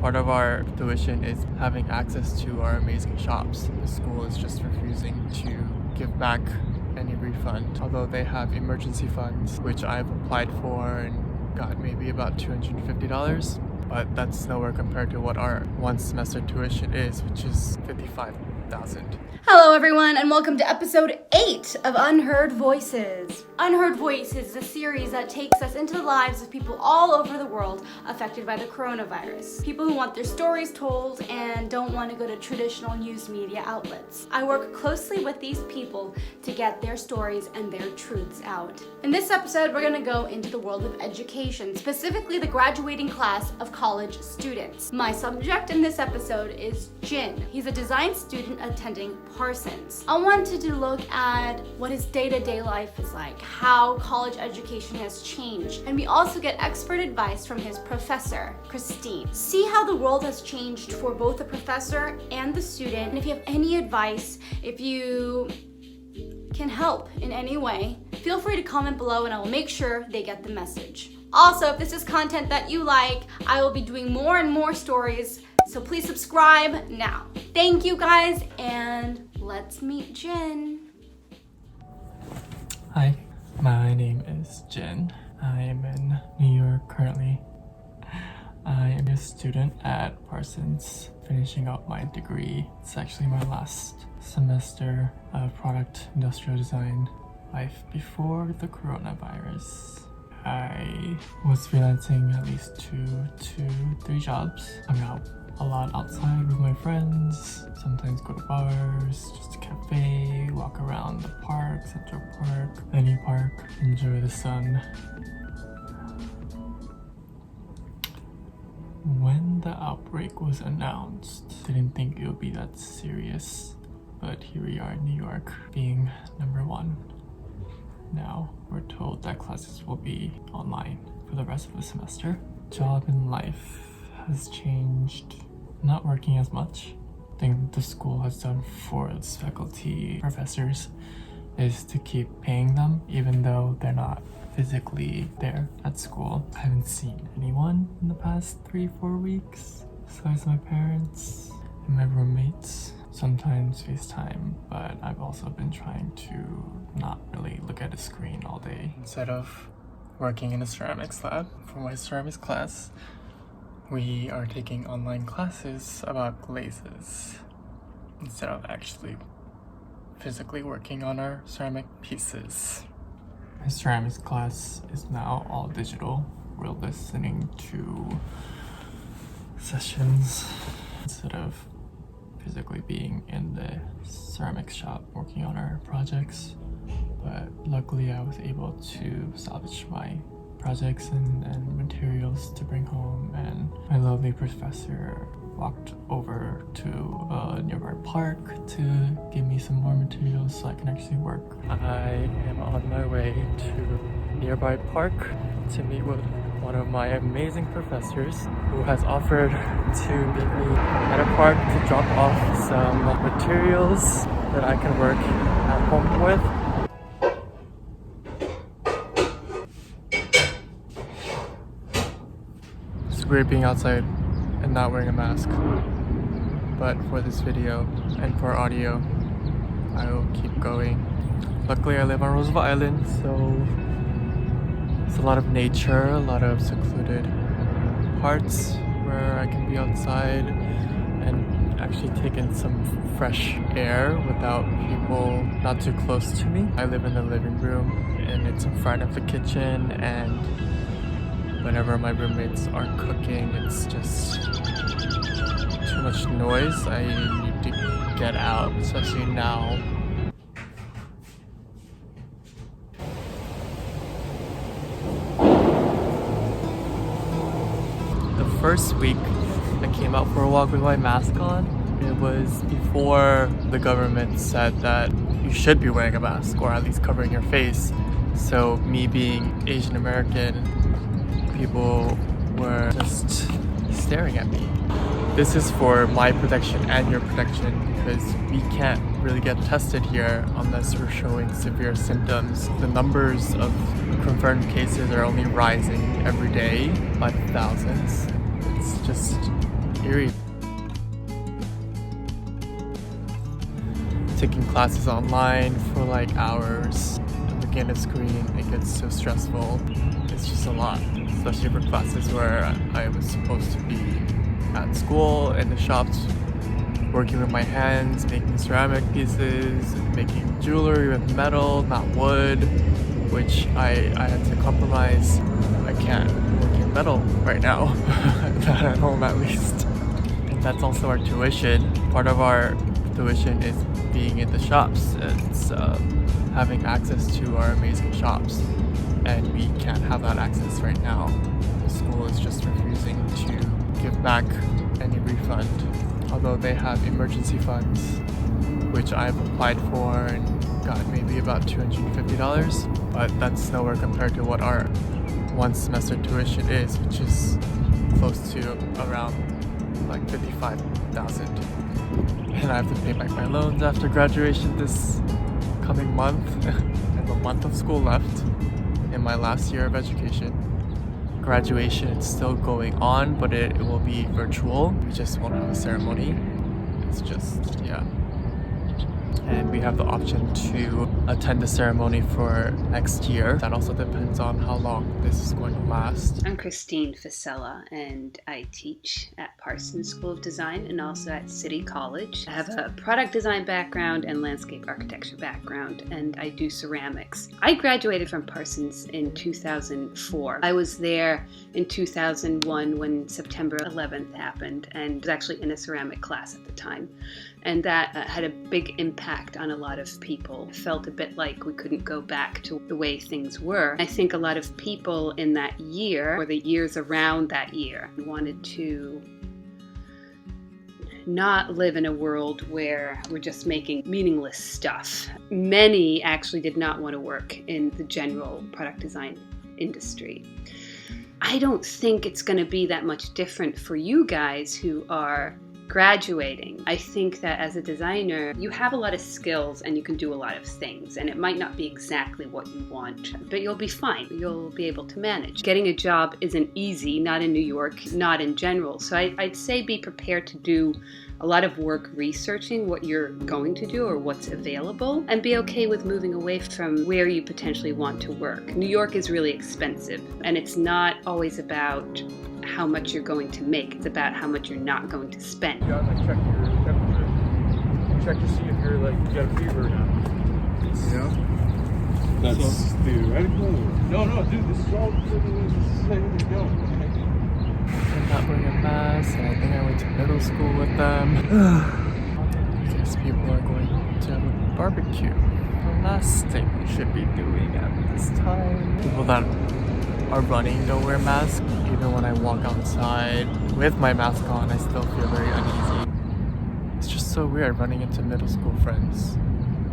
Part of our tuition is having access to our amazing shops. The school is just refusing to give back any refund, although they have emergency funds, which I've applied for and got maybe about $250, but that's nowhere compared to what our one semester tuition is, which is $55,000. Hello everyone and welcome to episode 8 of Unheard Voices. Unheard Voices is a series that takes us into the lives of people all over the world affected by the coronavirus. People who want their stories told and don't want to go to traditional news media outlets. I work closely with these people to get their stories and their truths out. In this episode, we're going to go into the world of education, specifically the graduating class of college students. My subject in this episode is Jin. He's a design student attending Parsons. I wanted to look at what his day-to-day life is like, how college education has changed, and we also get expert advice from his professor, Christine. See how the world has changed for both the professor and the student, and if you have any advice, if you can help in any way, feel free to comment below and I will make sure they get the message. Also, if this is content that you like, I will be doing more and more stories, so please subscribe now. Thank you guys, and let's meet Jin. Hi, my name is Jin. I am in New York currently. I am a student at Parsons, finishing up my degree. It's actually my last semester of product industrial design life before the coronavirus. I was freelancing at least 2 to 3 jobs. I'm out a lot outside with my friends, sometimes go to bars, just a cafe, walk around the park, Central Park, any park, enjoy the sun. When the outbreak was announced, didn't think it would be that serious, but here we are in New York, being number 1. Now we're told that classes will be online for the rest of the semester. Job and life has changed, not working as much. The thing the school has done for its faculty, professors, is to keep paying them even though they're not physically there at school. I haven't seen anyone in the past 3-4 weeks besides my parents and my roommates. Sometimes FaceTime, but I've also been trying to not really look at a screen all day. Instead of working in a ceramics lab for my ceramics class, we are taking online classes about glazes instead of actually physically working on our ceramic pieces. My ceramics class is now all digital. We're listening to sessions instead of physically being in the ceramics shop working on our projects. But luckily I was able to salvage my projects and materials to bring home, and my lovely professor walked over to a nearby park to give me some more materials so I can actually work. I am on my way to a nearby park to meet with one of my amazing professors who has offered to meet me at a park to drop off some materials that I can work at home with. It's weird being outside and not wearing a mask, but for this video and for audio, I will keep going. Luckily I live on Roosevelt Island, so it's a lot of nature, a lot of secluded parts where I can be outside and actually take in some fresh air without people not too close to me. I live in the living room and it's in front of the kitchen, and whenever my roommates are cooking, it's just too much noise. I need to get out, especially now. The first week I came out for a walk with my mask on, it was before the government said that you should be wearing a mask or at least covering your face. So me being Asian American, people were just staring at me. This is for my protection and your protection, because we can't really get tested here unless we're showing severe symptoms. The numbers of confirmed cases are only rising every day by thousands. It's just eerie. Taking classes online for like hours and looking at a screen, it gets so stressful. It's just a lot, especially for classes where I was supposed to be at school, in the shops, working with my hands, making ceramic pieces, making jewelry with metal, not wood, which I had to compromise. I can't work in metal right now, not at home at least. And that's also our tuition. Part of our tuition is being in the shops. It's having access to our amazing shops, and we can't have that access right now. The school is just refusing to give back any refund, although they have emergency funds, which I've applied for and got maybe about $250, but that's nowhere compared to what our one semester tuition is, which is close to around like $55,000. And I have to pay back my loans after graduation this coming month. I have a month of school left in my last year of education. Graduation is still going on, but it will be virtual. We just won't have a ceremony. It's just, yeah. And we have the option to attend the ceremony for next year. That also depends on how long this is going to last. I'm Christine Fasella, and I teach at Parsons School of Design and also at City College. I have a product design background and landscape architecture background, and I do ceramics. I graduated from Parsons in 2004. I was there in 2001 when September 11th happened, and was actually in a ceramic class at the time. And that had a big impact on a lot of people. It felt a bit like we couldn't go back to the way things were. I think a lot of people in that year, or the years around that year, wanted to not live in a world where we're just making meaningless stuff. Many actually did not want to work in the general product design industry. I don't think it's going to be that much different for you guys who are graduating. I think that as a designer, you have a lot of skills and you can do a lot of things, and it might not be exactly what you want, but you'll be fine. You'll be able to manage. Getting a job isn't easy, not in New York, not in general. So I'd say be prepared to do a lot of work researching what you're going to do or what's available, and be okay with moving away from where you potentially want to work. New York is really expensive, and it's not always about how much you're going to make. It's about how much you're not going to spend. You gotta check your temperature. Check to see if you're you got a fever or not. Yeah. That's theoretical? No, dude, this is all this is how you go. I'm not wearing a mask, and I think I went to middle school with them. I guess people are going to have a barbecue. The last thing we should be doing at this time. People that are running don't wear masks. Even when I walk outside with my mask on, I still feel very uneasy. It's just so weird running into middle school friends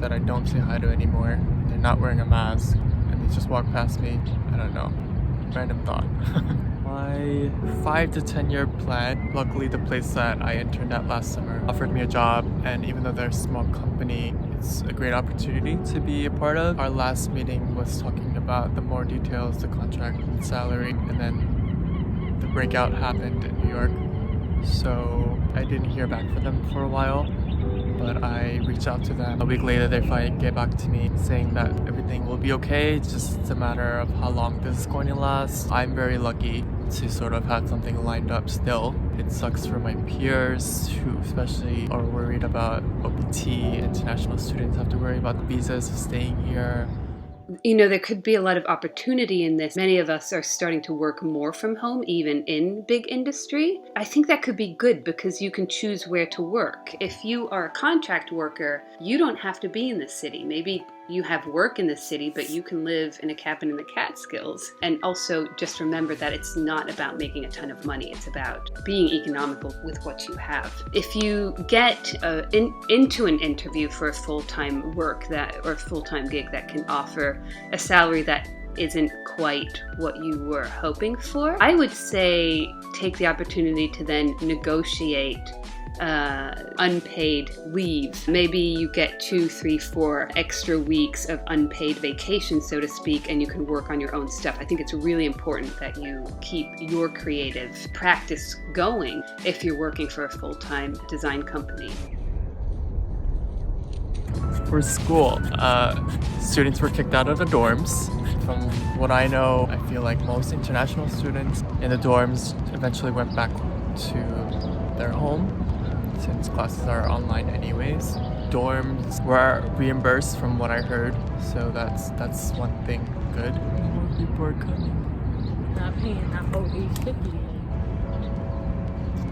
that I don't say hi to anymore. They're not wearing a mask and they just walk past me. I don't know. Random thought. My 5 to 10 year plan, luckily the place that I interned at last summer offered me a job, and even though they're a small company, it's a great opportunity to be a part of. Our last meeting was talking about the more details, the contract and salary, and then the breakout happened in New York. So I didn't hear back from them for a while, but I reached out to them. A week later, they finally get back to me saying that everything will be okay. It's just a matter of how long this is going to last. I'm very lucky to sort of have something lined up still. It sucks for my peers who especially are worried about OPT. International students have to worry about visas of staying here. You know, there could be a lot of opportunity in this. Many of us are starting to work more from home, even in big industry. I think that could be good because you can choose where to work. If you are a contract worker, you don't have to be in the city. Maybe you have work in the city, but you can live in a cabin in the Catskills. And also just remember that it's not about making a ton of money. It's about being economical with what you have. If you get into an interview for a full-time work or a full-time gig that can offer a salary that isn't quite what you were hoping for, I would say take the opportunity to then negotiate unpaid leave. Maybe you get 2, 3, 4 extra weeks of unpaid vacation, so to speak, and you can work on your own stuff. I think it's really important that you keep your creative practice going if you're working for a full-time design company. For school, students were kicked out of the dorms. From what I know, I feel like most international students in the dorms eventually went back to their home since classes are online anyways. Dorms were reimbursed from what I heard, so that's one thing good. More people are coming. Not paying that whole $850.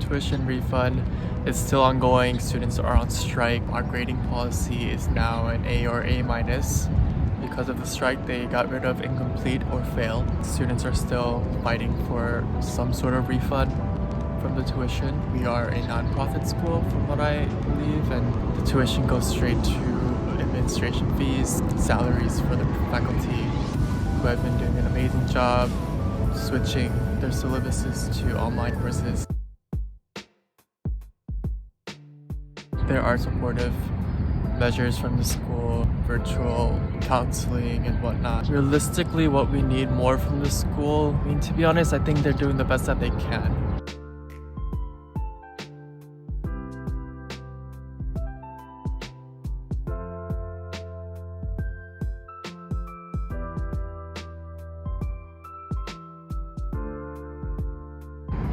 Tuition refund is still ongoing. Students are on strike. Our grading policy is now an A or A minus. Because of the strike, they got rid of incomplete or fail. Students are still fighting for some sort of refund from the tuition. We are a non-profit school from what I believe, and the tuition goes straight to administration fees, salaries for the faculty who have been doing an amazing job switching their syllabuses to online courses. There are supportive measures from the school, virtual counseling and whatnot. Realistically, what we need more from the school, I mean, to be honest, I think they're doing the best that they can.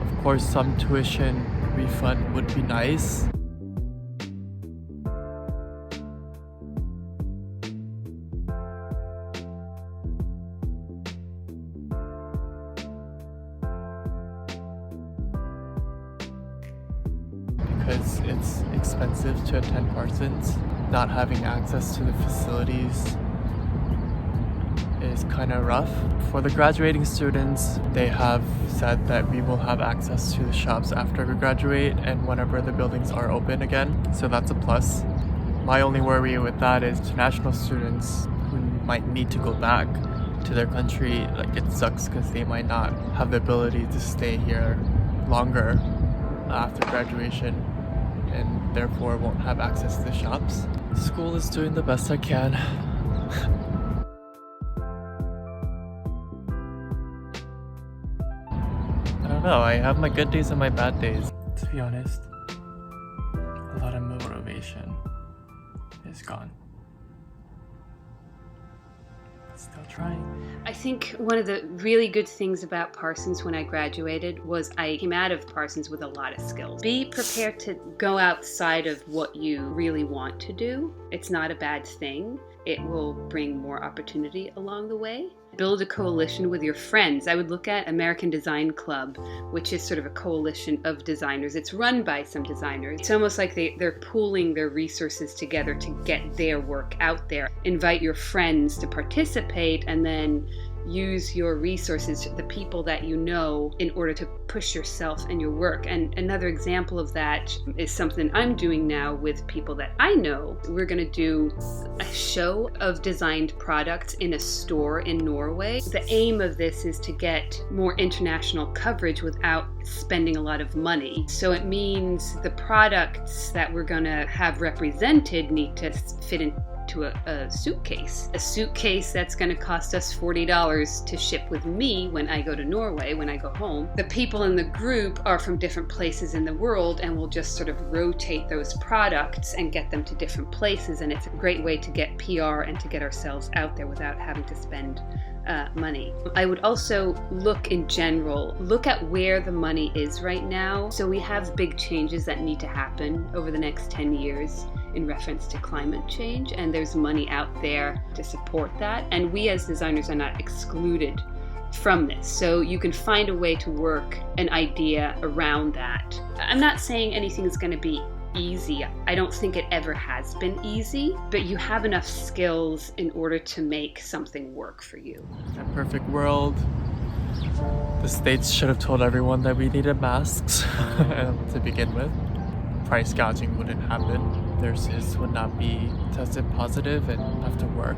Of course, some tuition refund would be nice. Because it's expensive to attend Parsons. Not having access to the facilities is kind of rough. For the graduating students, they have said that we will have access to the shops after we graduate and whenever the buildings are open again, so that's a plus. My only worry with that is international students who might need to go back to their country. Like, it sucks because they might not have the ability to stay here longer after graduation and therefore won't have access to the shops. School is doing the best I can. I don't know, I have my good days and my bad days. To be honest, a lot of motivation is gone. Still trying. I think one of the really good things about Parsons when I graduated was I came out of Parsons with a lot of skills. Be prepared to go outside of what you really want to do. It's not a bad thing. It will bring more opportunity along the way. Build a coalition with your friends. I would look at American Design Club, which is sort of a coalition of designers. It's run by some designers. It's almost like they're pooling their resources together to get their work out there. Invite your friends to participate and then use your resources, the people that you know, in order to push yourself and your work. And another example of that is something I'm doing now with people that I know. We're going to do a show of designed products in a store in Norway. The aim of this is to get more international coverage without spending a lot of money. So it means the products that we're going to have represented need to fit into a suitcase that's going to cost us $40 to ship with me when I go to Norway, when I go home. The people in the group are from different places in the world, and we'll just sort of rotate those products and get them to different places, and it's a great way to get PR and to get ourselves out there without having to spend money. I would also look at where the money is right now. So we have big changes that need to happen over the next 10 years in reference to climate change, and there's money out there to support that, and we as designers are not excluded from this. So you can find a way to work an idea around that. I'm not saying anything's going to be easy. I don't think it ever has been easy, but you have enough skills in order to make something work for you. In a perfect world, the states should have told everyone that we needed masks to begin with. Price gouging wouldn't happen. Nurses would not be tested positive and have to work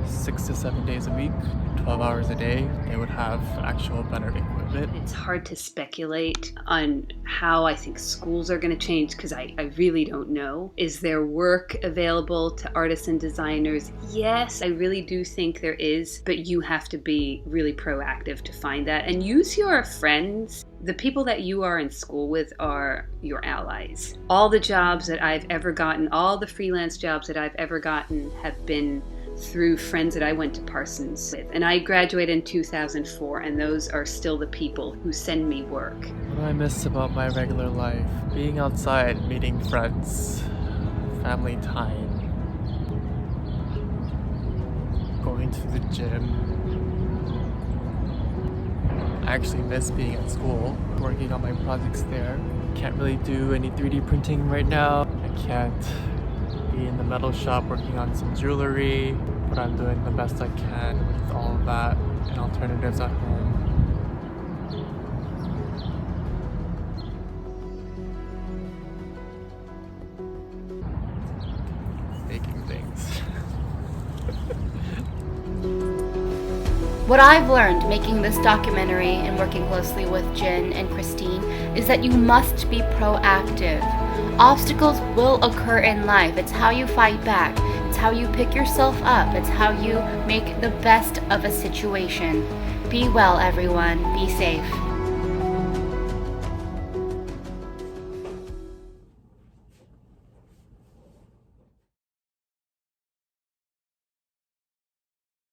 6 to 7 days a week, 12 hours a day. They would have actual better equipment. bit. It's hard to speculate on how I think schools are going to change because I really don't know. Is there work available to artists and designers? Yes, I really do think there is, but you have to be really proactive to find that and use your friends. The people that you are in school with are your allies. All the jobs that I've ever gotten, all the freelance jobs that I've ever gotten have been through friends that I went to Parsons with. And I graduated in 2004, and those are still the people who send me work. What do I miss about my regular life? Being outside, meeting friends, family time, going to the gym. I actually miss being at school, working on my projects there. Can't really do any 3D printing right now. I can't be in the metal shop working on some jewelry, but I'm doing the best I can with all of that and alternatives at home. Making things. What I've learned making this documentary and working closely with Jen and Christine is that you must be proactive. Obstacles will occur in life. It's how you fight back. It's how you pick yourself up. It's how you make the best of a situation. Be well, everyone. Be safe.